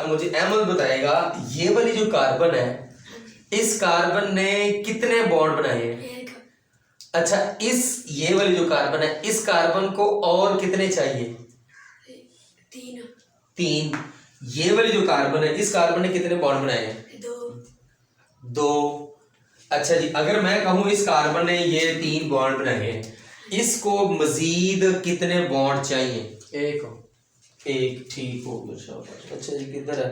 मुझे अहमद बताएगा ये वाली जो कार्बन है इस कार्बन ने कितने बॉन्ड बनाए हैं? अच्छा, इस ये वाली जो कार्बन है इस कार्बन को और कितने चाहिए? तीन। ये वाली जो कार्बन है इस कार्बन ने कितने बॉन्ड बनाए हैं? दो। अच्छा जी, अगर मैं कहूं इस कार्बन ने ये 3 बॉन्ड बनाए हैं, इसको मजीद कितने बॉन्ड चाहिए? एक। ठीक हो गया, शाबाश। अच्छा जी, किधर है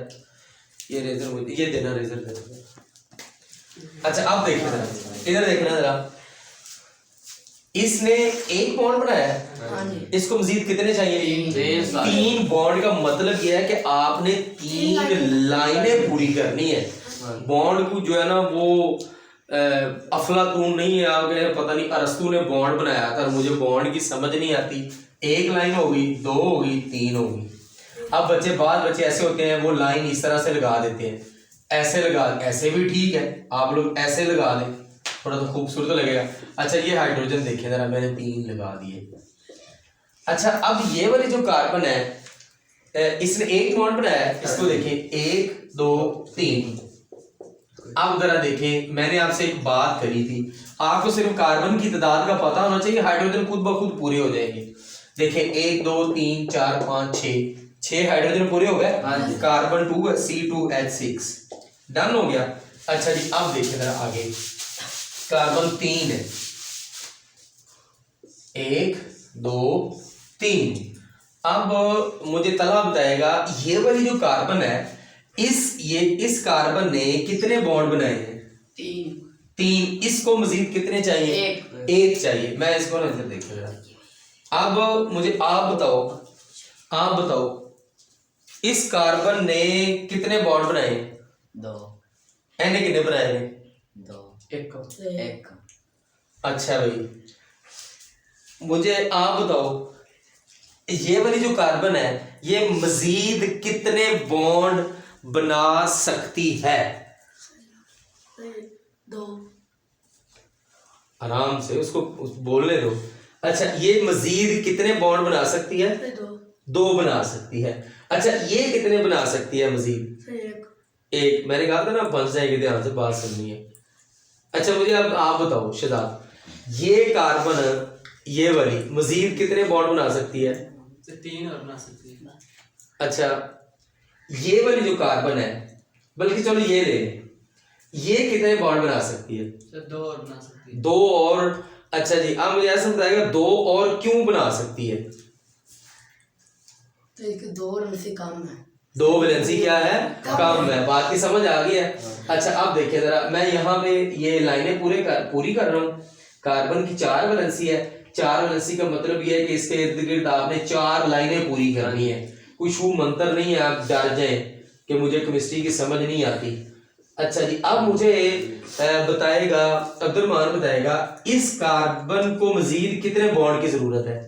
ये रेजर? ये देना, रेजर देना। अच्छा, अब देखिए जरा, इधर देखना जरा, इसने 1 बॉन्ड बनाया है, इसको मजीद कितने चाहिए? 3 बॉन्ड का मतलब यह है कि आपने 3 लाइनें पूरी करनी है। बॉन्ड को जो है ना वो अफलातून नहीं है, आगे पता नहीं अरस्तु ने बॉन्ड बनाया था, मुझे बॉन्ड की समझ नहीं आती। 1 लाइन होगी, 2 होगी, 3 होगी। अब बाद बच्चे ऐसे होते हैं वो लाइन इस तरह से लगा देते हैं, ऐसे लगा, ऐसे भी ठीक है, आप लोग ऐसे लगा दें, थोड़ा तो खूबसूरत लगेगा। अच्छा, ये हाइड्रोजन देखें जरा, मैंने 3 लगा दिए। अच्छा, अब ये वाली जो कार्बन है इसने 1 बॉन्ड बनाया है, इसको देखें 1 2 3। अब जरा देखें, मैंने आपसे एक बात करी थी, आपको सिर्फ कार्बन की तादाद का पता होना चाहिए, हाइड्रोजन खुद ब खुद पूरे हो जाएंगे। देखें 1 2 3 4 5 6 हाइड्रोजन पूरे हो गए। कार्बन 2 C2H6 डन हो गया। अच्छा जी, अब देखिए जरा आगे, कार्बन 3 है, 1 2 3। अब मुझे तला बताएगा ये वाली जो कार्बन है इस कार्बन ने कितने बॉन्ड बनाए हैं? 3। इसको मजीद कितने चाहिए? 1 चाहिए। मैं इसको नजर देखिए जरा। अब मुझे आप बताओ इस कार्बन ने कितने बॉन्ड बनाए? 2। एने कितने बनाए हैं? 2। 1। अच्छा भाई, मुझे आप बताओ ये वाली जो कार्बन है ये मजीद कितने बॉन्ड बना सकती है? 2। आराम से उसको बोलने दो। अच्छा, ये मजीद कितने बॉन्ड बना सकती है? 2 बना सकती है। अच्छा, ये कितने बना सकती है मजीद? 1। मैंने कहा था ना फंस जाएगी, ध्यान से बात सुननी है। अच्छा, मुझे अब आप बताओ शहजाद, ये कार्बन ये वाली मजीद कितने बॉन्ड बना सकती है? 3 और बना सकती है। अच्छा, ये वाली जो कार्बन है, बल्कि चलो ये ले, ये कितने बॉन्ड बना सकती है? 2 और बना सकती है। 2 और। अच्छा जी, अब मुझे ऐसा बताएगा 2 और क्यों बना सकती है? तो इसके 2 वैलेंसी कम है। 2 वैलेंसी क्या है? कम है। बात की समझ आ गई है? अच्छा, अब देखिए जरा, मैं यहाँ पे ये लाइनें पूरी कर रहा हूँ। कार्बन की 4 वैलेंसी है। 4 वैलेंसी का मतलब ये है कि इसके इर्द गिर्द आपने 4 लाइनें पूरी करनी है। कोई छू मंतर नहीं है आप डर जाए कि मुझे केमिस्ट्री की समझ नहीं आती। अच्छा जी, अब मुझे बताएगा अब्दुलरहमान बताएगा इस कार्बन को मजीद कितने बॉन्ड की जरूरत है?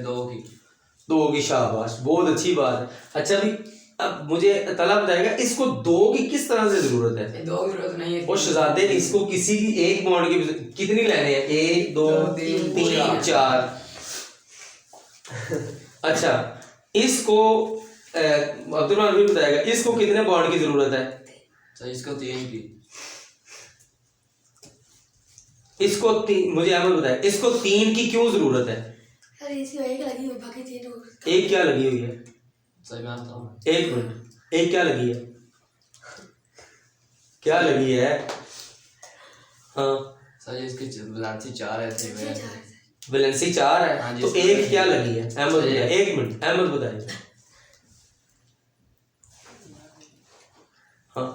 2 की। शाबाश, बहुत अच्छी बात है। अच्छा भी, अब मुझे तला बताएगा इसको 2 की किस तरह से जरूरत है? 2 की जरूरत नहीं है। और शहजादे, इसको किसी की 1 बॉन्ड की कितनी लाइनें हैं? 1 2 3 4। अच्छा, इसको अब्दुलरहमान भी बताएगा इसको कितने बॉन्ड की जरूरत है? इसको 3 की। इसको 3। मुझे अहमद बताया इसको 3 की क्यों जरूरत है? अरे इसकी एक लगी हुई, बाकी 3 एक क्या लगी हुई है? सही बात है। 1 मिनट, एक क्या लगी है? क्या लगी है? हाँ सर, इसकी वैलेंसी 4 है। वैलेंसी 4 है। हाँ जी, तो एक क्या लगी है? अहमद बताए। 1 मिनट, अहमद बताए। हाँ,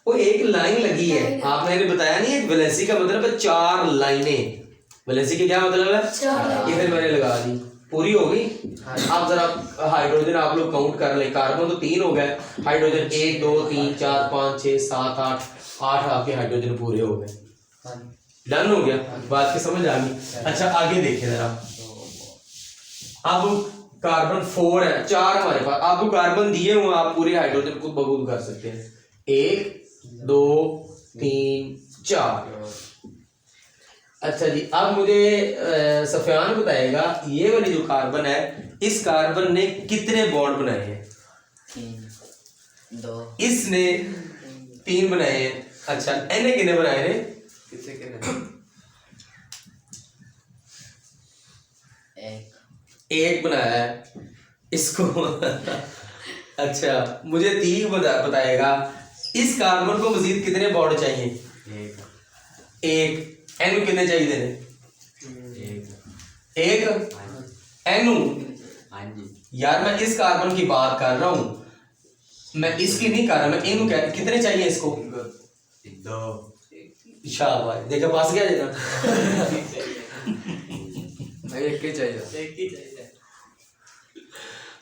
वो एक लाइन लगी है। आप मैंने बताया नहीं है, वैलेंसी का मतलब है 4 लाइनें। वैलेंसी का क्या मतलब है? 4। इधर मैंने लगा दी, पूरी हो गई। आप जरा हाइड्रोजन आप लोग काउंट कर ले, कार्बन तो 3 हो गए, हाइड्रोजन 1 2 3 4 5 6 7 8 आपके हाइड्रोजन पूरे हो गए। डन हो गया। बात की समझ आ गई? अच्छा, आगे देखिए जरा, अब कार्बन 4 है, 4 हमारे पास। आपको कार्बन दिए हुए, आप पूरे हाइड्रोजन को बबूल कर सकते हैं। 1 2 3 4। अच्छा जी, अब मुझे सफियान बताएगा ये वाली जो कार्बन है इस कार्बन ने कितने बॉन्ड बनाए हैं? तीन दो इसने 3 बनाए हैं। अच्छा एने कितने बनाए ने? कितने कितने एक 1 बनाया है इसको। अच्छा मुझे 3 बताएगा। इस कार्बन को मजीद कितने बॉन्ड चाहिए? एक। एनु कितने चाहिए देने? एक। एनु हाँ जी यार मैं इस कार्बन की बात कर रहा हूं, मैं इसकी नहीं कर रहा, मैं एनु कितने चाहिए इसको? दो शाबाश देखा पास गया देना। एक ही चाहिए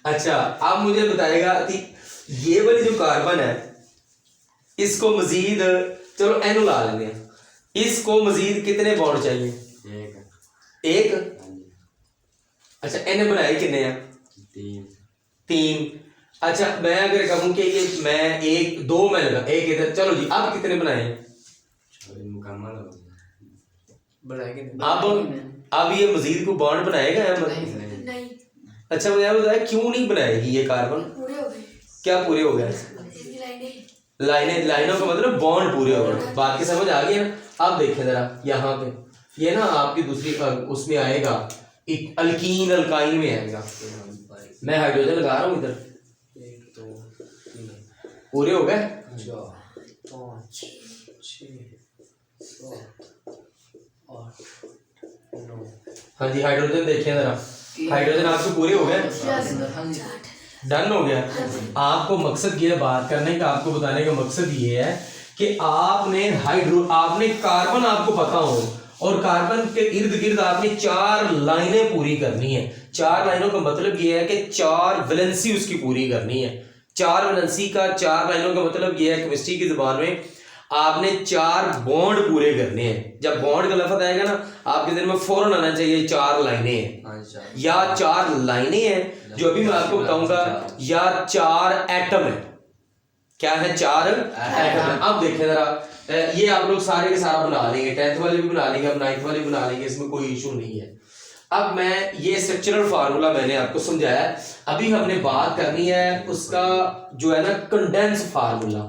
अच्छा अब मुझे बताएगा कि ये वाली जो कार्बन है इसको मजीद, चलो एनु ला लेंगे, इसको मजीद कितने बॉन्ड चाहिए? एक। अच्छा एने बनाए कितने हैं? तीन। अच्छा मैं अगर कहूं कि ये मैं 1 2 में लगा, एक इधर, चलो जी अब कितने बनाए? अब ये मजीद को बॉन्ड बनाएगा या नहीं अच्छा मुझे बताया क्यों नहीं बनाएगी ये कार्बन? पूरे हो गए क्या पूरे हो गए? इसकी लाइनें लाइनों का मतलब बॉन्ड पूरे हो गए। बात की समझ आ गई है ना? अब देखिए जरा यहाँ पे ये ना आपकी दूसरी उसमें आएगा, अल्कीन अल्काइन में आएगा। मैं हाइड्रोजन लगा रहा हूँ इधर, 1 2 3 पूरे हो गए। 4 5 6 7 8 9 हाँ जी हाइड्रोजन देखिए जरा, हाइड्रोजन आपके पूरे हो गए, डन हो गया। आपको मकसद ये बात करने का, आपको बताने का मकसद ये है कि आपने कार्बन आपको पता हो और कार्बन के इर्द गिर्द आपने 4 लाइनें पूरी करनी है। 4 लाइनों का मतलब ये है कि 4 वैलेंसी उसकी पूरी करनी है। 4 वैलेंसी का 4 लाइनों का मतलब ये है केमिस्ट्री की जुबान में आपने 4 बॉन्ड पूरे करने हैं। जब बॉन्ड का लफ्ज आएगा ना आपके दिल में फौरन आना चाहिए 4 लाइनें हैं या 4 लाइनें हैं जो अभी मैं आपको बताऊंगा, या 4 एटम है। क्या है? 4 एटम है। अब देखें जरा, ये आप लोग सारे के सारा बना लेंगे, 10th वाले भी बना लेंगे, अब 9th वाले भी बना लेंगे, इसमें कोई इशू नहीं है। अब मैं ये स्ट्रक्चरल फार्मूला मैंने आपको समझाया, अभी हमने बात करनी है उसका जो है ना कंडेंस फार्मूला।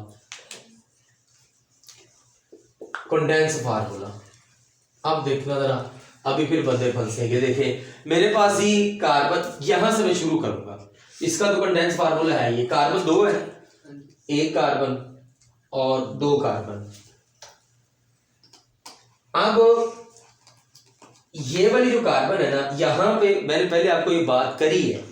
कंडेंस फार्मूला अब देखना जरा, अभी फिर बंदे फंसेंगे। देखें मेरे पास ही कार्बन, यहां से मैं शुरू करूंगा, इसका तो कंडेंस फार्मूला है, ये कार्बन 2 है, 1 कार्बन और 2 कार्बन। अब ये वाली जो कार्बन है ना, यहां पे मैंने पहले आपको ये बात करी है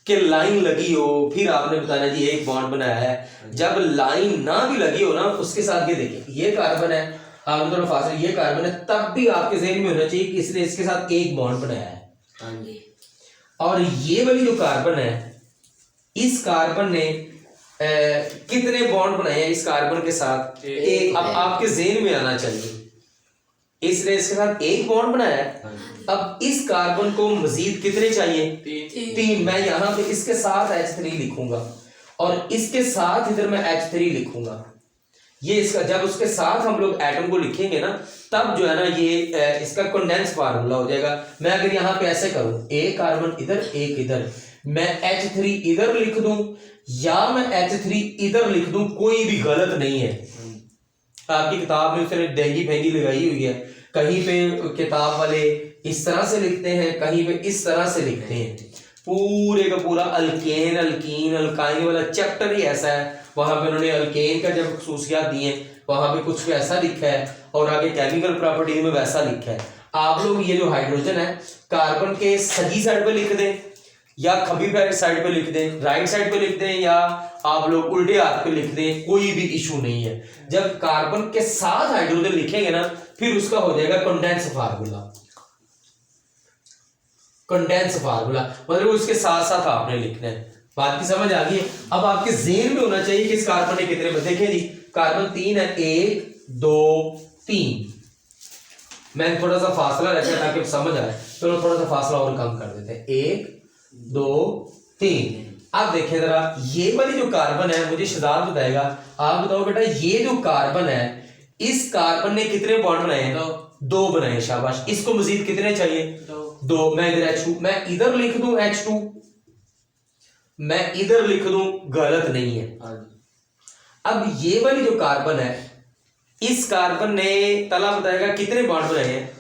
कि लाइन लगी हो फिर आपने बताना जी 1 बॉन्ड बनाया है। जब लाइन ना भी लगी हो ना उसके साथ ये देखिए, ये कार्बन है, आपने थोड़ा फासला, ये कार्बन है, तब भी आपके ज़हन में होना चाहिए कि इसने इसके साथ 1 बॉन्ड बनाया है। और ये वाली जो कार्बन है, इस कार्बन ने कितने बॉन्ड बनाए हैं इस कार्बन के साथ? 1। अब आपके ज़हन में आना चाहिए इसने इसके साथ 1 बॉन्ड बनाया है। अब इस कार्बन को मजीद कितने चाहिए? 3। मैं यहाँ पे इसके साथ H3 लिखूंगा और इसके साथ इधर मैं H3 लिखूंगा। ये इसका जब उसके साथ हम लोग एटम को लिखेंगे ना तब जो है ना ये इसका कंडेंस फार्मूला हो जाएगा। मैं अगर यहाँ पे ऐसे करूं, 1 कार्बन इधर 1 इधर, मैं H3 इधर लिख दूं या मैं H3 इधर लिख दूं, कोई भी गलत नहीं है। आपकी किताब में उसने डेंगी फेंगी लगाई हुई है, कहीं पे किताब वाले इस तरह से लिखते हैं, कहीं पे इस तरह से लिखते हैं। पूरे का पूरा अल्केन अल्कीन अल्काइन वाला चैप्टर ही ऐसा है। वहां पे उन्होंने अल्केन का जब खसूसियात दी हैं वहां पे कुछ ऐसा लिखा है और आगे केमिकल प्रॉपर्टीज में वैसा लिखा है। आप लोग ये जो हाइड्रोजन है कार्बन के सही साइड पे लिख दें या खबी साइड पे लिख दें, राइट साइड पे लिख दें या आप लोग उल्टे हाथ पे लिख दें, कोई भी इशू नहीं है। जब कार्बन के साथ हाइड्रोजन लिखेंगे ना फिर उसका हो जाएगा कंडेंस फार्मूला। कंडेंस फार्मूला मतलब उसके साथ साथ आपने लिखना है। बात की समझ आ गई? अब आपके ज़हन में होना चाहिए कि इस कार्बन ने कितने, देखें जी कार्बन 3 है, 1 2 3। मैंने थोड़ा सा फासला रखा है ताकि समझ आए, चलो थोड़ा सा फासला और कम कर देते हैं, 1 2 3। अब देखें जरा ये वाली जो कार्बन है, मुझे शहजाद बताएगा, आप बताओ बेटा ये जो कार्बन है इस कार्बन ने कितने बॉन्ड बनाए हैं? 2 बनाए। शाबाश। इसको मजीद कितने चाहिए? 2। मैं इधर H2, मैं इधर लिख दूं H2 मैं इधर लिख दूं गलत नहीं है। हाँ जी। अब ये वाली जो कार्बन है, इस कार्बन ने तला बताएगा कितने बॉन्ड बनाए हैं,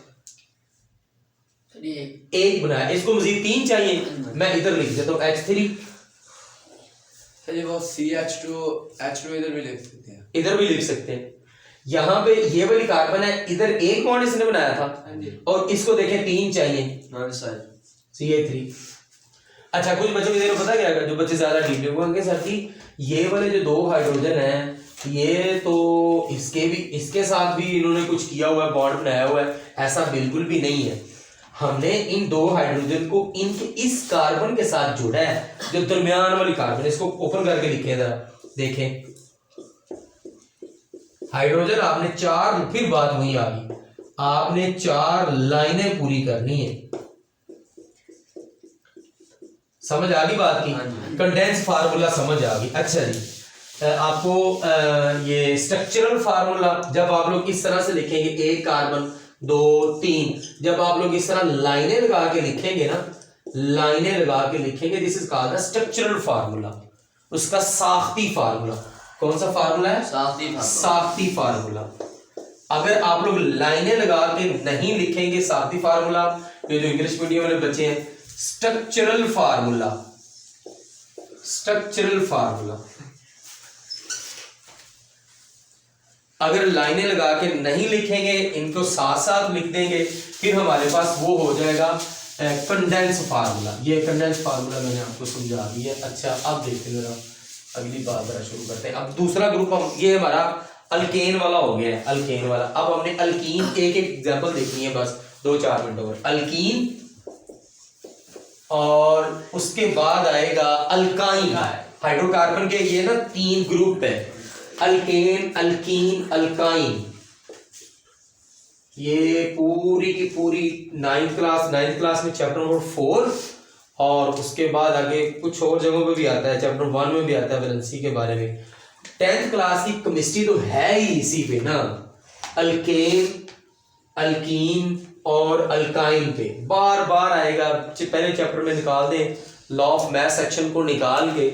एक बनाया, इसको मजीद 3 चाहिए, मैं इधर लिख देता हूँ H3, सर ये वो CH2 इधर भी लिख सकते हैं। इधर भी लिख सकते हैं। यहाँ पे ये वाली कार्बन है, इधर एक बॉन्ड इसने बनाया था हाँ जी। और इसको देखें 3 चाहिए, हाँ सर। CH3। अच्छा, कुछ बच्चों की देर पता क्या है, जो बच्चे ज्यादा डीप होंगे सर की, ये वाले जो 2 हाइड्रोजन हैं, ये तो इसके साथ भी इन्होंने कुछ किया हुआ है, बॉन्ड बनाया हुआ है, ऐसा बिल्कुल भी नहीं है। हमने इन 2 हाइड्रोजन को इनके इस कार्बन के साथ जोड़ा है, जो दरमियान वाली कार्बन, इसको ओपन करके लिखे जरा, देखें हाइड्रोजन आपने 4, फिर बात वही आ गई, आपने 4 लाइनें पूरी करनी है। समझ आ गई बात की, कंडेंस फार्मूला समझ आ गई। अच्छा जी, आपको ये स्ट्रक्चरल फार्मूला जब आप लोग इस तरह से लिखेंगे, 1 कार्बन 2 3, जब आप लोग इस तरह लाइनें लगा के लिखेंगे ना, लाइनें लगा के लिखेंगे, this is called the structural formula. उसका साख्ती फार्मूला, कौन सा फार्मूला है, साख्ती फार्मूला। अगर आप लोग लाइनें लगा के नहीं लिखेंगे साख्ती फार्मूला, ये जो इंग्लिश मीडियम वाले बच्चे हैं, स्ट्रक्चरल फार्मूला, स्ट्रक्चरल फार्मूला अगर लाइनें लगा के नहीं लिखेंगे, इनको साथ साथ लिख देंगे, फिर हमारे पास वो हो जाएगा कंडेंस फार्मूला। ये कंडेंस फार्मूला मैंने आपको समझा दिया। अच्छा, अब देखते हैं जरा अगली बात जरा शुरू करते हैं। अब दूसरा ग्रुप हम, ये हमारा अल्केन वाला हो गया है, अल्केन वाला। अब हमने अल्कीन एक एग्जांपल देखनी है, बस 2-4 मिनट और। अल्कीन और उसके बाद आएगा अल्काइन। हाइड्रोकार्बन के ये ना 3 ग्रुप है, अल्केन, अल्कीन, अल्काइन। ये पूरी की पूरी 9th क्लास में चैप्टर नंबर 4, और उसके बाद आगे कुछ और जगहों पे भी आता है, चैप्टर 1 में भी आता है वैलेंसी के बारे में। 10th क्लास की केमिस्ट्री तो है ही इसी पे ना, अल्केन, अल्कीन और अल्काइन पे बार बार आएगा। पहले चैप्टर में निकाल दें, लॉ ऑफ मैथ सेक्शन को निकाल के,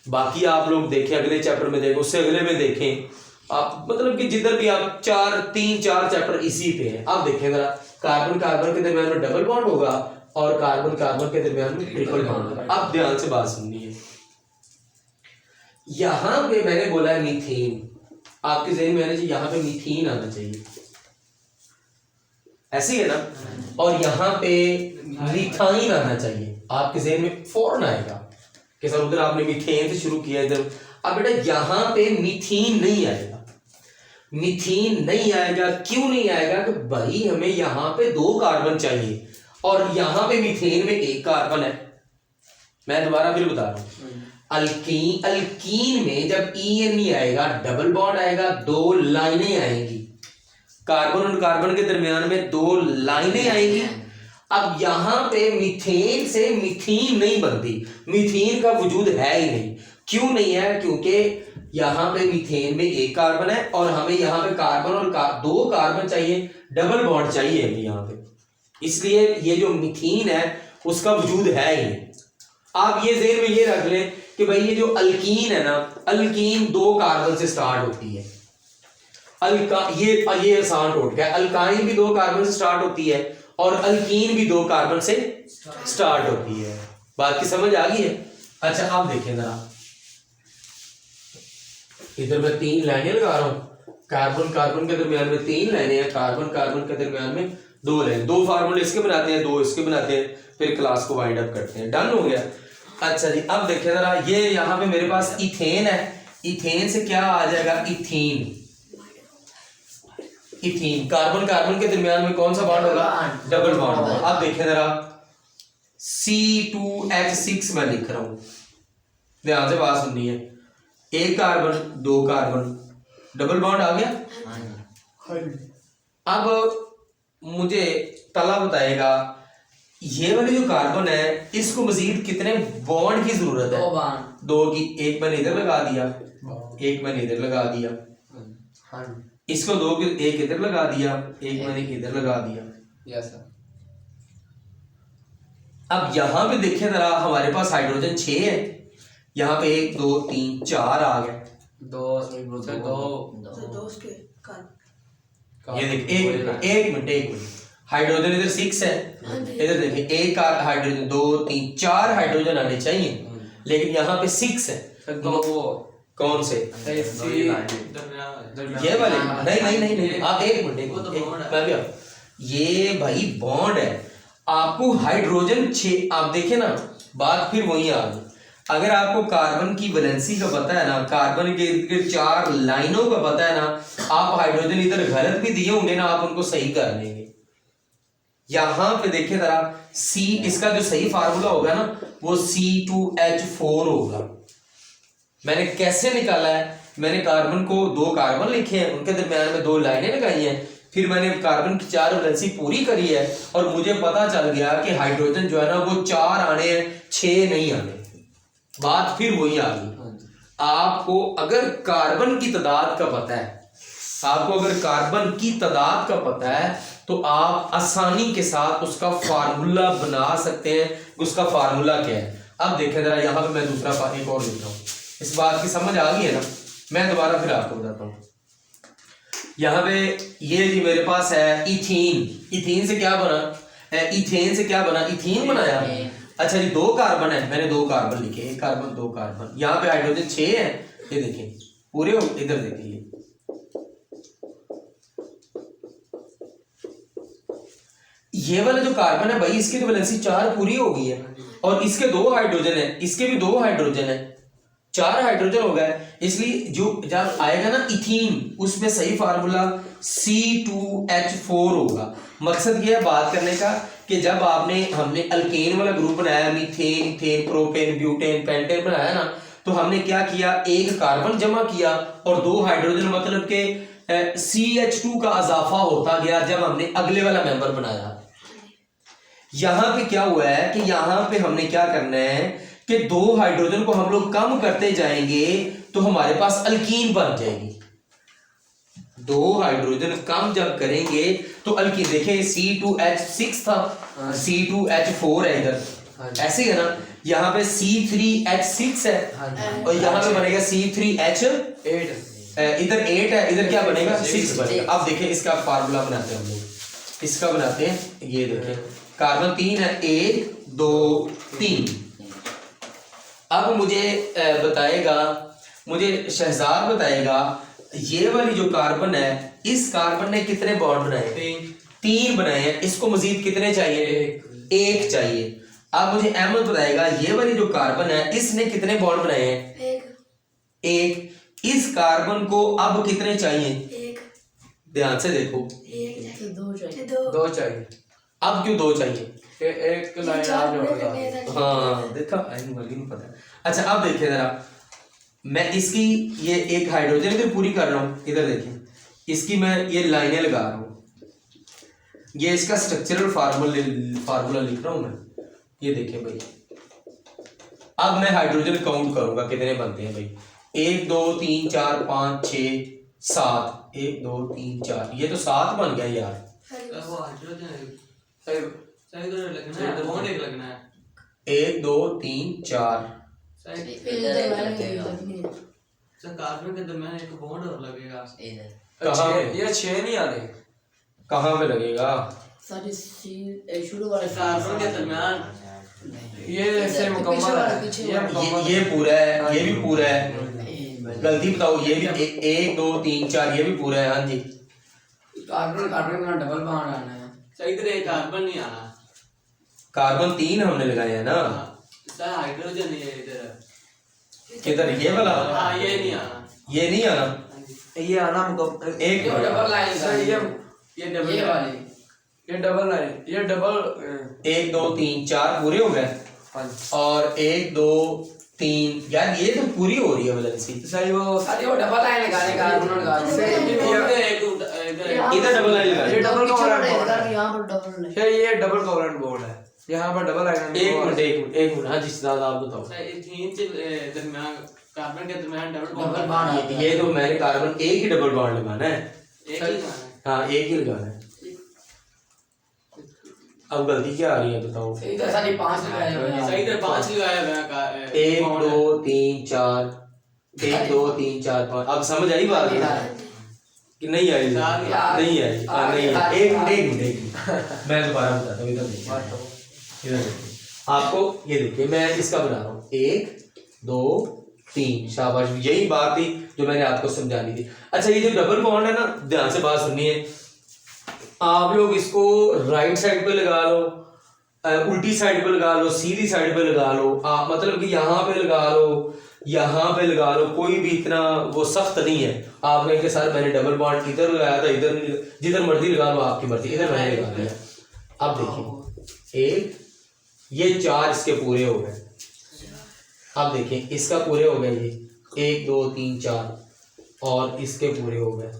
बाकी आप लोग देखें, अगले चैप्टर में देखें, उससे अगले में देखें आप, मतलब कि जिधर भी आप 3-4 चैप्टर इसी पे हैं। आप देखें जरा, कार्बन कार्बन के दरमियान में डबल बॉन्ड होगा और कार्बन कार्बन के दरमियान में ट्रिपल बॉन्ड होगा। अब ध्यान से बात सुनिए, यहां पे मैंने बोला है मीथेन, आपके ज़हन में आना चाहिए यहाँ पे मीथेन आना चाहिए, ऐसे ही है ना, और यहाँ पे मिथाइन आना चाहिए, आपके ज़हन में फौरन आएगा कि सर उधर आपने मीथेन से शुरू किया इधर। अब बेटा यहाँ पे मीथेन नहीं आएगा, मीथेन नहीं आएगा। क्यों नहीं आएगा कि भाई हमें यहाँ पे 2 कार्बन चाहिए और यहाँ पे मीथेन में 1 कार्बन है। मैं दोबारा फिर बता रहा हूँ, अल्कीन में जब EN नहीं आएगा, डबल बॉन्ड आएगा, 2 लाइनें आएंगी, कार्बन और कार्बन के दरमियान में 2 लाइनें आएंगी। अब यहाँ पे मीथेन से मीथेन नहीं बनती, मीथेन का वजूद है ही नहीं। क्यों नहीं है? क्योंकि यहाँ पे मीथेन में 1 कार्बन है और हमें यहाँ पे कार्बन और 2 कार्बन चाहिए, डबल बॉन्ड चाहिए यहाँ पे, इसलिए ये जो मीथेन है उसका वजूद है ही नहीं। आप ये ज़हन में ये रख लें कि भाई ये जो अल्कीन है ना, अल्कीन 2 कार्बन से स्टार्ट होती है। ये आसान टोट गया, अल्काइन भी 2 कार्बन से स्टार्ट होती है और अल्कीन भी 2 कार्बन से स्टार्ट होती है। बात की समझ आ गई है? अच्छा, आप देखें जरा, इधर मैं 3 लाइनें लगा रहा हूं, कार्बन कार्बन के दरमियान में 3 लाइनें हैं, कार्बन कार्बन के दरमियान में 2 लाइन, 2 फार्मूले इसके बनाते हैं, 2 इसके बनाते हैं, फिर क्लास को वाइंड अप करते हैं। डन हो गया? अच्छा जी, अब देखें जरा, ये यहाँ पे मेरे पास इथेन है, इथेन से क्या आ जाएगा? इथीन। इथीन, कार्बन कार्बन के दरमियान में कौन सा बॉन्ड होगा? डबल बॉन्ड होगा। अब देखें जरा, C2H6 मैं लिख रहा हूं, ध्यान से बात सुननी है, 1 कार्बन 2 कार्बन, डबल बॉन्ड आ गया। अब मुझे तला बताएगा ये वाली जो कार्बन है इसको मजीद कितने बॉन्ड की जरूरत है? 2 की। 1 मैंने इधर लगा दिया, 1 मैंने इधर लगा दिया, इसको 2 की 1 इधर लगा दिया, 1 मैंने इधर लगा दिया। Yes sir. अब यहां पे देखें जरा, हमारे पास हाइड्रोजन 6 है, यहाँ पे 1 2 3 4 आ गए। दो सर दो तो दोस्त के कान ये देखिए एक मिनट हाइड्रोजन इधर 6 है, इधर देखिए एक हाइड्रोजन 2 3 4 हाइड्रोजन आने चाहिए, लेकिन यहाँ पे 6 है। सर दो वो कौन से? ये वाले? नहीं आप एक मिनट मैं भी ये भाई बॉन्ड है। आपको हाइड्रोजन 6 आप देखे ना, बात फिर वही आ गई। अगर आपको कार्बन की वैलेंसी का पता है ना, कार्बन के 4 लाइनों का पता है ना, आप हाइड्रोजन इधर गलत भी दिए होंगे ना, आप उनको सही कर लेंगे। यहां पे देखिए जरा C, इसका जो सही फार्मूला होगा ना वो C2H4 होगा। मैंने कैसे निकाला है? मैंने कार्बन को 2 कार्बन लिखे हैं, उनके दरम्यान में 2 लाइनें लगाई हैं, फिर मैंने कार्बन की 4 वैलेंसी पूरी करी है और मुझे पता चल गया कि हाइड्रोजन जो है ना वो 4 आने हैं, 6 नहीं आने। बात फिर वही आ गई। आपको अगर कार्बन की तादाद का पता है, आपको अगर कार्बन की तादाद का पता है तो आप आसानी के साथ उसका फार्मूला बना सकते हैं। उसका फार्मूला क्या है? अब देखें जरा, यहाँ पे मैं दूसरा एक और लिख रहा हूँ। इस बात की समझ आ गई है ना? मैं दोबारा फिर आपको बताता हूँ। यहाँ पे ये जी मेरे पास है इथीन। इथीन से क्या बना? इथेन से क्या बना? इथीन बनाया। अच्छा जी 2 कार्बन है, मैंने 2 कार्बन लिखे, 1 कार्बन 2 कार्बन। यहाँ पे हाइड्रोजन 6 है, ये देखिए पूरे हो, इधर देखिए ये वाला जो कार्बन है भाई, इसकी तो वैलेंसी 4 पूरी हो गई है और इसके 2 हाइड्रोजन है, इसके भी 2 हाइड्रोजन है, 4 हाइड्रोजन हो गए। इसलिए जो जब आएगा ना इथीन, उसमें सही फार्मूला C2H4 होगा। मकसद ये है बात करने का कि जब हमने अल्केन वाला ग्रुप बनाया, methane, ethane, propane, butane, pentane बनाया ना, तो हमने क्या किया, 1 कार्बन जमा किया और 2 हाइड्रोजन, मतलब के CH2 का इजाफा होता गया जब हमने अगले वाला मेंबर बनाया। यहां पे क्या हुआ है कि यहां पे हमने क्या करना है कि 2 हाइड्रोजन को हम लोग कम करते जाएंगे तो हमारे पास अल्कीन बन जाएगी। 2 हाइड्रोजन कम जब करेंगे तो अल्कीन, देखें C2H6 था, C2H4 है इधर, ऐसे है ना। यहाँ पे C3H6 है और यहाँ पे बनेगा C3H8, इधर 8 है, इधर क्या बनेगा 6 बनेगा। अब देखें इसका फार्मूला बनाते हैं हम लोग, इसका बनाते हैं। ये देखें कार्बन 3 है, 1 2 3। अब मुझे बताएगा, मुझे शहजाद बताएगा ये वाली जो कार्बन है, इस कार्बन ने कितने बॉन्ड बनाए? 3 बनाए हैं। इसको मजीद कितने चाहिए? 1 चाहिए। अब मुझे अहमद बताएगा ये वाली जो कार्बन है, इसने कितने बॉन्ड बनाए हैं? 1। इस कार्बन को अब कितने चाहिए? 1। ध्यान से देखो, 2 चाहिए। अब क्यों 2 चाहिए? एक लाइन आप जोड़ेगा। हाँ देखा, पता है। अच्छा अब देखिए जरा, मैं इसकी ये एक हाइड्रोजन इधर पूरी कर रहा हूं, इधर देखें, इसकी मैं ये लाइनें लगा रहा हूं, ये इसका स्ट्रक्चरल फार्मूला लिख रहा हूं मैं। ये देखें भाई, अब मैं हाइड्रोजन काउंट करूंगा कितने बनते हैं भाई। 1 2 3 4 5 6 7, 1 2 3 4, ये तो 7 बन गया यार। वो हाइड्रोजन सही सही तो लगना है, बॉन्ड एक लगना है। 1 2 3 4 सही सर, कार्बन के दरम्यान एक बॉन्ड और लगेगा। कहाँ? ये 6 नहीं आ रहे। कहाँ पे लगेगा? शुरू वाले कार्बन के दरम्यान ये ऐसे मुकम्मल है, ये पूरा है, ये भी पूरा है। गलती बताओ, ये भी 1 2 3 4, ये भी पूरा है। हाँ जी, कार्बन का डबल बॉन्ड आना है। सही तरह एक कार्बन नहीं आना। कार्बन 3 हमने लगाए हैं ना। सर हाइड्रोजन है इधर, किधर? ये वाला? हाँ ये नहीं आना, ये नहीं आना, ये आना एक डबल लाइन सर, ये डबल ये वाली, ये डबल लाइन, ये डबल 1 2 3 4 पूरे हो गए। और 1 2 3, यार ये तो पूरी हो रही है वैलेंसी। सही वो सारी वो डबल लाइन लगाने कार्बन लगा इधर डबल लाइन लगा, ये डबल कोवलेंट बॉन्ड है। यहाँ पर डबल है, ये डबल कोवलेंट बॉन्ड है, यहाँ पर डबल लाइन। एक मिनट हाँ जी दादा आप बताओ। सर इथीन के दरम्यान, कार्बन के दरम्यान डबल डबल बॉन्ड बॉन्ड ये तो मैंने कार्बन एक ही डबल बॉन्ड लगाना है। एक ही लगाना है। हाँ एक ही लगाना है। अब गलती क्या आ रही है बताओ? सही तो सारी 5 लगाया हुआ है। सही इधर 5 लगाया हुआ है 1 2 3 4 1 2 3 4 5। अब समझ आई बात कि नहीं आई? नहीं आई। नहीं आई। एक मिनट मैं दोबारा बताता हूँ। इधर देखिए आपको, ये देखिए मैं इसका बना रहा हूँ 1 2 3। शाबाश, यही बात थी जो मैंने आपको समझानी थी। अच्छा, ये जो डबल बॉन्ड है ना, ध्यान से बात सुनिए। आप लोग इसको राइट साइड पे लगा लो, उल्टी साइड पे लगा लो, सीधी साइड पे लगा लो, आप मतलब कि यहाँ पे लगा लो, यहाँ पे लगा लो, कोई भी इतना वो सख्त नहीं है। आप कहेंगे सर मैंने डबल बॉन्ड इधर लगाया था, इधर नहीं, जिधर मर्जी लगा लो, आपकी मर्जी। इधर मैंने लगा दिया। अब देखिए 1, ये 4 इसके पूरे हो गए। अब देखिए इसका पूरे हो गए, ये 1 2 3 4 और इसके पूरे हो गए।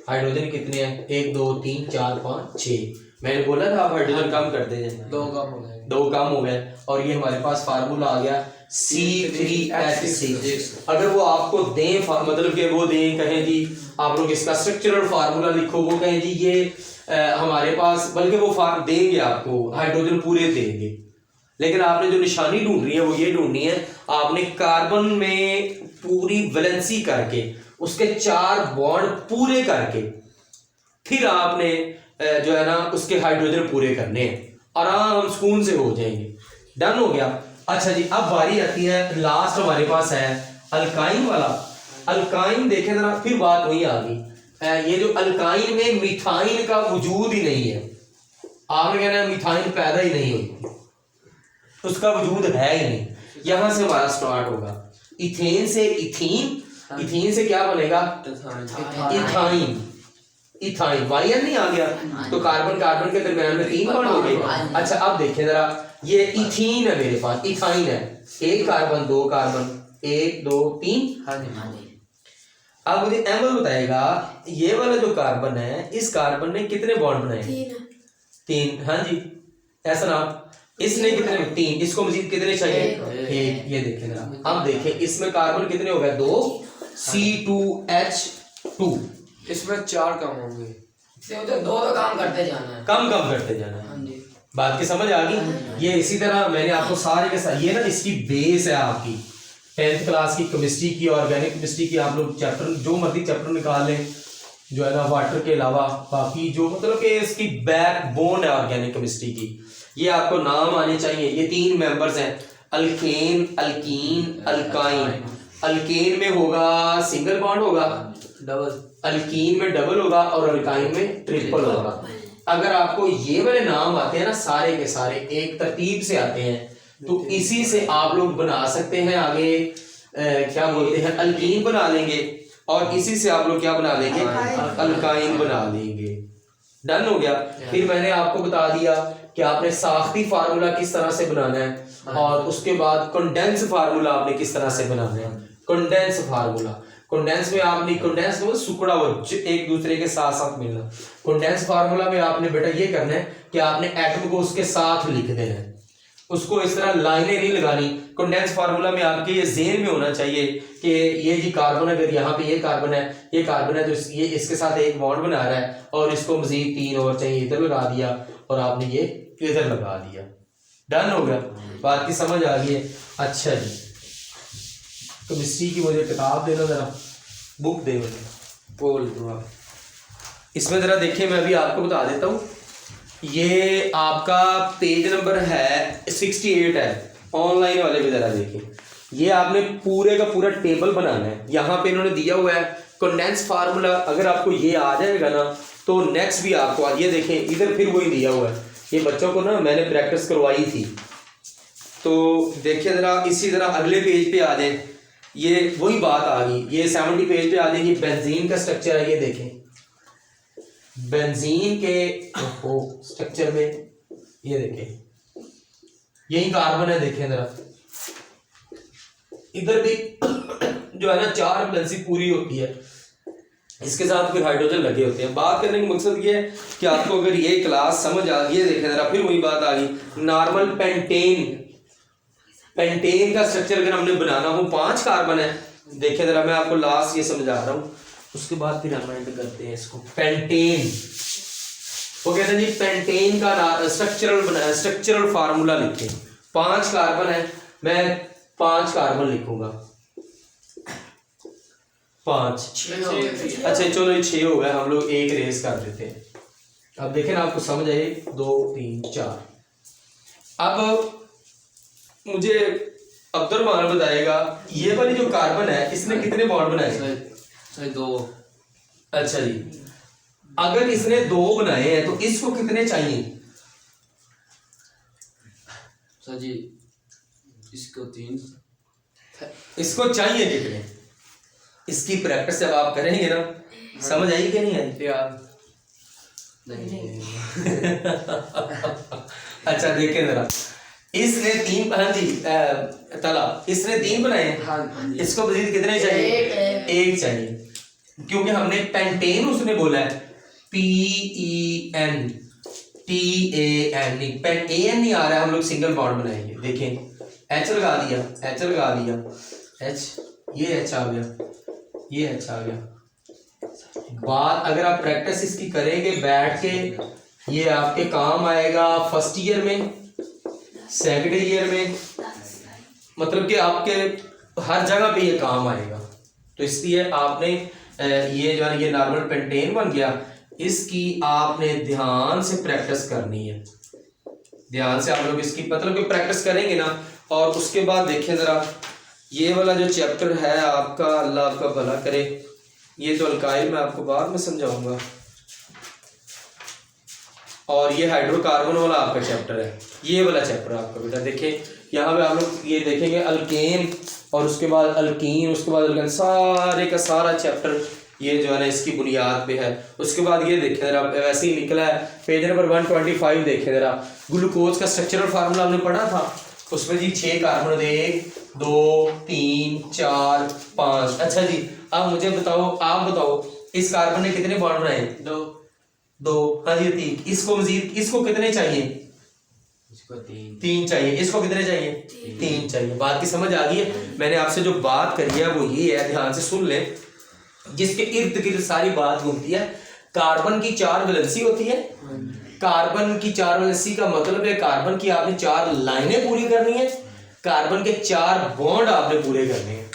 हाइड्रोजन कितने हैं? 1 2 3 4 5 6। मैंने बोला था आप हाइड्रोजन कम कर दे, 2 कम हो गए। 2 कम हो गए। और ये हमारे पास फार्मूला आ गया C3H6। अगर वो आपको दें, मतलब कि वो दें, कहें जी आप लोग इसका स्ट्रक्चरल फार्मूला लिखो, वो कहें जी ये हमारे पास, बल्कि वो देंगे आपको हाइड्रोजन पूरे देंगे, लेकिन आपने जो निशानी ढूंढनी है वो ये ढूंढनी है, आपने कार्बन में पूरी वैलेंसी करके उसके 4 बॉन्ड पूरे करके फिर आपने जो है ना उसके हाइड्रोजन पूरे करने हैं। आराम सुकून से हो जाएंगे। डन हो गया। अच्छा जी, अब बारी आती है, लास्ट हमारे पास है अल्काइन वाला। अल्काइन देखें जरा, फिर बात वही आ गई। ये जो अल्काइन में मिथाइन का वजूद ही नहीं है। आपने कहना है मिथाइन पैदा ही नहीं हुई, उसका वजूद है ही नहीं। यहां से हमारा स्टार्ट होगा। इथेन से इथीन, इथीन से क्या बनेगा? इथाइन। इथाइन वाइन नहीं आ गया, तो कार्बन कार्बन के दरमियान में 3 बॉन्ड हो गए। अच्छा, अब देखें जरा, ये इथीन है मेरे पास, इथाइन है, 1 कार्बन 2 कार्बन, 1 2 3। हाँ जी। अब मुझे एमल बताएगा ये वाला जो कार्बन है, इस कार्बन ने कितने बॉन्ड बनाए? 3। हाँ जी, ऐसा नाम। इसने कितने? 3। इसको मजीद कितने चाहिए? 1। ये देखें जरा, अब देखें इसमें कार्बन कितने हो गए? 2 C2H2। इसमें 4 कम होंगे। तो 2 काम करते जाना है, कम करते जाना है। हाँ जी। बात की समझ आ गई? ये इसी तरह मैंने आपको सारे के साथ, ये ना इसकी बेस है आपकी 10th क्लास की केमिस्ट्री की, ऑर्गेनिक केमिस्ट्री की। आप लोग चैप्टर जो मर्जी चैप्टर निकाल लें, जो है ना वाटर के अलावा बाकी जो मतलब कि इसकी बैकबोन है ऑर्गेनिक केमिस्ट्री की, ये आपको नाम आने चाहिए। ये 3 मेंबर्स हैं, अल्केन, अल्कीन, अल्काइन। अल्केन में होगा सिंगल बॉन्ड होगा, डबल। अल्कीन में डबल होगा और अल्काइन में ट्रिपल होगा। अगर आपको ये वाले नाम आते हैं ना, सारे के सारे एक तरतीब से आते हैं, तो इसी से आप लोग बना सकते हैं आगे क्या बोलते हैं, अल्कीन बना लेंगे, और इसी से आप लोग क्या बना लेंगे? अल्काइन बना लेंगे। डन हो गया। फिर मैंने आपको बता दिया कि आपने साख्ती फार्मूला किस तरह से बनाना है, और उसके बाद कंडेंस फार्मूला आपने किस तरह से बनाना है। कंडेंस फार्मूला, कंडेंस में आपने, कंडेंस में सुकड़ा वो एक दूसरे के साथ साथ मिलना। कंडेंस फार्मूला में आपने बेटा ये करना है कि आपने एटम को उसके साथ लिख देना है, उसको इस तरह लाइनें नहीं लगानी। कंडेंस फार्मूला में आपके ये ज़हन में होना चाहिए कि ये जी कार्बन, अगर यहाँ पे ये कार्बन है, ये कार्बन है, तो ये इसके साथ एक बॉन्ड बना रहा है, और इसको मजीद 3 और चाहिए, इधर लगा दिया, और आपने ये इधर लगा दिया। डन हो गया। बात की समझ आ गई है? अच्छा जी, केमिस्ट्री की मुझे किताब देना जरा, बुक दे मुझे, बोल दो आप। इसमें जरा देखिए, मैं अभी आपको बता देता हूँ। ये आपका पेज नंबर है 68 है, ऑनलाइन वाले भी जरा देखिए। ये आपने पूरे का पूरा टेबल बनाना है। यहाँ पे इन्होंने दिया हुआ है कंडेंस फार्मूला। अगर आपको ये आ जाएगा ना, तो नेक्स्ट भी आपको ये देखें, इधर फिर वही दिया हुआ है। ये बच्चों को ना मैंने प्रैक्टिस करवाई थी, तो देखिए जरा, इसी तरह अगले पेज पे आ जाए, ये वही बात आ गई। ये 70 पेज पे आ जाएगी। बेंजीन का स्ट्रक्चर है, ये देखें, बेंजीन के स्ट्रक्चर में ये देखें, यही कार्बन है, देखें जरा, इधर भी जो है ना 4 वैलेंसी पूरी होती है, इसके साथ फिर हाइड्रोजन लगे होते हैं। बात करने का मकसद ये है कि आपको अगर ये क्लास समझ आ गई, देखें जरा, फिर वही बात आ गई। नॉर्मल पेंटेन, पेंटेन का स्ट्रक्चर अगर हमने बनाना हो, 5 कार्बन है, देखें जरा, मैं आपको लास्ट ये समझा रहा हूँ, उसके बाद फिर हम एंड करते हैं इसको। पेंटेन, वो कहते हैं जी पेंटेन का स्ट्रक्चरल फार्मूला लिखें। 5 कार्बन है, मैं 5 कार्बन लिखूंगा, 5। अच्छा चलो ये 6 हो गए, हम लोग एक रेस कर देते हैं। अब देखें ना, आपको समझ आए, 2 3 4। अब मुझे अब्दुलरहमान बताएगा ये वाली जो कार्बन है इसने कितने बॉन्ड बनाए? सही 2। अच्छा जी, अगर इसने 2 बनाए हैं तो इसको कितने चाहिए? सर जी इसको 3। इसको चाहिए कितने? इसकी प्रैक्टिस जब आप करेंगे ना, समझ आई कि नहीं आई? यार अच्छा देखें जरा, इसने 3, हाँ जी तला, इसने 3 बनाए हैं, हाँ जी। इसको मजीद कितने चाहिए? एक चाहिए, क्योंकि हमने पेंटेन उसने बोला है PENTAN, पेंटेन नहीं आ रहा है, हम लोग सिंगल बॉन्ड बनाएंगे। देखें H लगा दिया, H लगा दिया, H, ये H आ गया, ये H आ गया। बात अगर आप प्रैक्टिस इसकी करेंगे बैठ के, ये आपके काम आएगा फर्स्ट ईयर में, सेकंड ईयर में, मतलब कि आपके हर जगह पे ये काम आएगा। तो इसलिए आपने ये जो है ये नॉर्मल पेंटेन बन गया, इसकी आपने ध्यान से प्रैक्टिस करनी है, ध्यान से आप लोग इसकी मतलब कि प्रैक्टिस करेंगे ना। और उसके बाद देखें ज़रा, ये वाला जो चैप्टर है आपका, अल्लाह आपका भला करे, ये तो अल्काइल मैं आपको बाद में समझाऊंगा, और ये हाइड्रोकार्बन वाला आपका चैप्टर है, ये वाला चैप्टर आपका बेटा। देखें यहाँ पे आप लोग ये देखेंगे अल्केन, और उसके बाद अल्कीन, उसके बाद अल्केन, सारे का सारा चैप्टर ये जो है ना इसकी बुनियाद पे है। उसके बाद ये देखें जरा, वैसे ही निकला है पेज नंबर 125, देखें जरा, ग्लूकोज का स्ट्रक्चरल फार्मूला हमने पढ़ा था, उसमें जी 6 कार्बन, 1 2 3 4 5। अच्छा जी, अब मुझे बताओ, आप बताओ इस कार्बन ने कितने बॉन्ड बनाए? 2। हाँ जी 3। इसको मजीद, इसको कितने चाहिए? इसको 3 चाहिए। इसको कितने चाहिए? 3 चाहिए। बात की समझ आ गई है? मैंने आपसे जो बात करी है वो ये है, ध्यान से सुन लें, जिसके इर्द गिर्द सारी बात घूमती है। कार्बन की 4 वैलेंसी होती है, कार्बन की 4 वैलेंसी का मतलब है कार्बन की आपने 4 लाइनें पूरी करनी है, कार्बन के 4 बॉन्ड आपने पूरे करने हैं,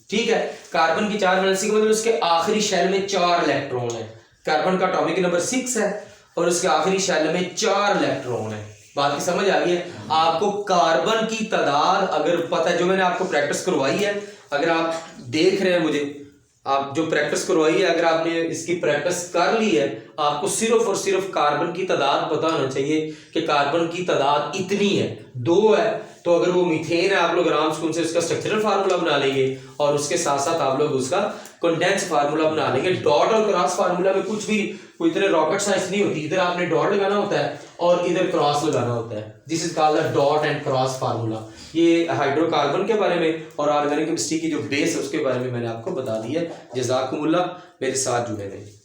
ठीक है। कार्बन की 4 वैलेंसी का मतलब उसके आखिरी शेल में 4 इलेक्ट्रॉन है। कार्बन का एटॉमिक नंबर 6 है और उसके आखिरी शेल में 4 इलेक्ट्रॉन है। बात की समझ आ गई है? आपको कार्बन की तादाद अगर पता है, जो मैंने आपको प्रैक्टिस करवाई है, अगर आप देख रहे हैं मुझे, आप जो प्रैक्टिस करवाई है, अगर आपने इसकी प्रैक्टिस कर ली है, आपको सिर्फ और सिर्फ कार्बन की तादाद पता होना चाहिए कि कार्बन की तादाद इतनी है, 2 है, तो अगर वो मीथेन है आप लोग आराम से उसका स्ट्रक्चरल फार्मूला बना लेंगे और उसके साथ साथ आप लोग उसका कंडेंस फार्मूला बना लेंगे। डॉट और क्रॉस फार्मूला में कुछ भी कोई इतने रॉकेट साइंस नहीं होती, इधर आपने डॉट लगाना होता है और इधर क्रॉस लगाना होता है। This is called the dot and cross formula. ये हाइड्रोकार्बन के बारे में और ऑर्गेनिक केमिस्ट्री की जो बेस है उसके बारे में मैंने आपको बता दी है। जज़ाकुमुल्लाह, मेरे साथ जुड़े रहे।